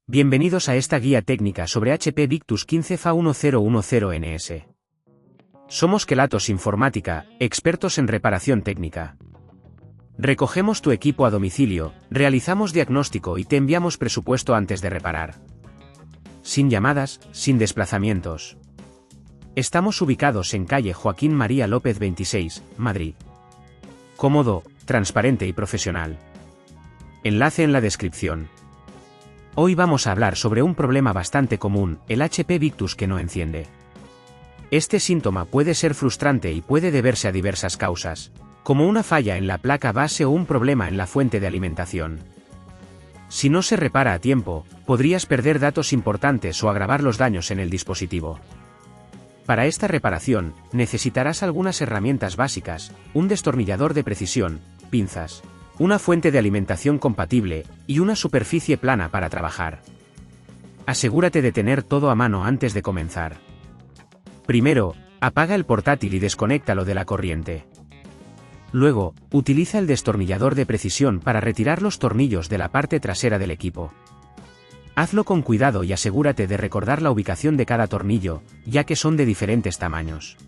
Bienvenidos a esta guía técnica sobre HP Victus 15 FA1010NS. Somos Kelatos Informática, expertos en reparación técnica. Recogemos tu equipo a domicilio, realizamos diagnóstico y te enviamos presupuesto antes de reparar. Sin llamadas, sin desplazamientos. Estamos ubicados en calle Joaquín María López 26, Madrid. Cómodo, transparente y profesional. Enlace en la descripción. Hoy vamos a hablar sobre un problema bastante común, el HP Victus que no enciende. Este síntoma puede ser frustrante y puede deberse a diversas causas, como una falla en la placa base o un problema en la fuente de alimentación. Si no se repara a tiempo, podrías perder datos importantes o agravar los daños en el dispositivo. Para esta reparación, necesitarás algunas herramientas básicas, un destornillador de precisión, pinzas, una fuente de alimentación compatible, y una superficie plana para trabajar. Asegúrate de tener todo a mano antes de comenzar. Primero, apaga el portátil y desconéctalo de la corriente. Luego, utiliza el destornillador de precisión para retirar los tornillos de la parte trasera del equipo. Hazlo con cuidado y asegúrate de recordar la ubicación de cada tornillo, ya que son de diferentes tamaños.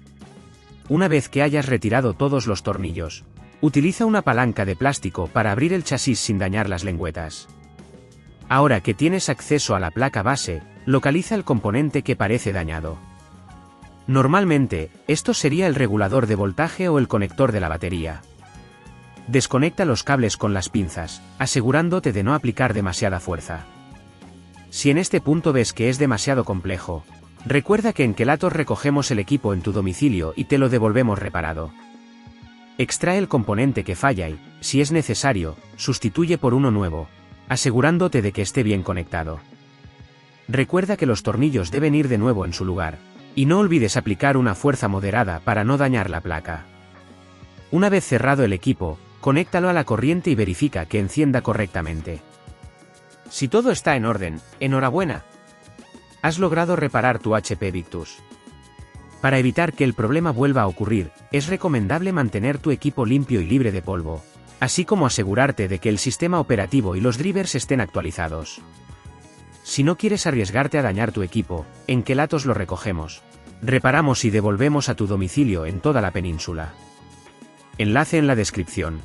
Una vez que hayas retirado todos los tornillos, utiliza una palanca de plástico para abrir el chasis sin dañar las lengüetas. Ahora que tienes acceso a la placa base, localiza el componente que parece dañado. Normalmente, esto sería el regulador de voltaje o el conector de la batería. Desconecta los cables con las pinzas, asegurándote de no aplicar demasiada fuerza. Si en este punto ves que es demasiado complejo, recuerda que en Kelatos recogemos el equipo en tu domicilio y te lo devolvemos reparado. Extrae el componente que falla y, si es necesario, sustituye por uno nuevo, asegurándote de que esté bien conectado. Recuerda que los tornillos deben ir de nuevo en su lugar, y no olvides aplicar una fuerza moderada para no dañar la placa. Una vez cerrado el equipo, conéctalo a la corriente y verifica que encienda correctamente. Si todo está en orden, enhorabuena. Has logrado reparar tu HP Victus. Para evitar que el problema vuelva a ocurrir, es recomendable mantener tu equipo limpio y libre de polvo, así como asegurarte de que el sistema operativo y los drivers estén actualizados. Si no quieres arriesgarte a dañar tu equipo, en Kelatos lo recogemos, reparamos y devolvemos a tu domicilio en toda la península. Enlace en la descripción.